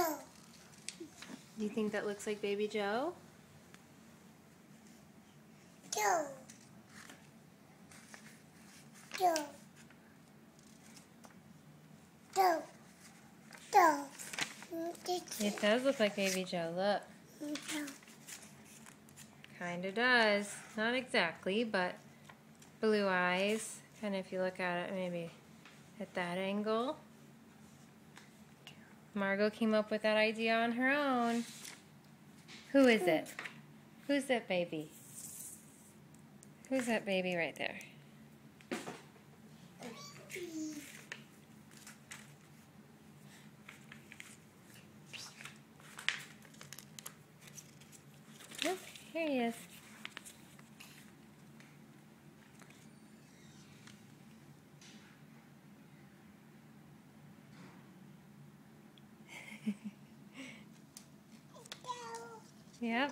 Joe. Do you think that looks like Baby Joe? Joe. Joe. Joe. Joe. It does look like Baby Joe, look. Kinda does. Not exactly, but blue eyes. Kind of if you look at it maybe at that angle. Margot came up with that idea on her own. Who is it? Who's that baby? Who's that baby right there? Oh, here he is. Yep.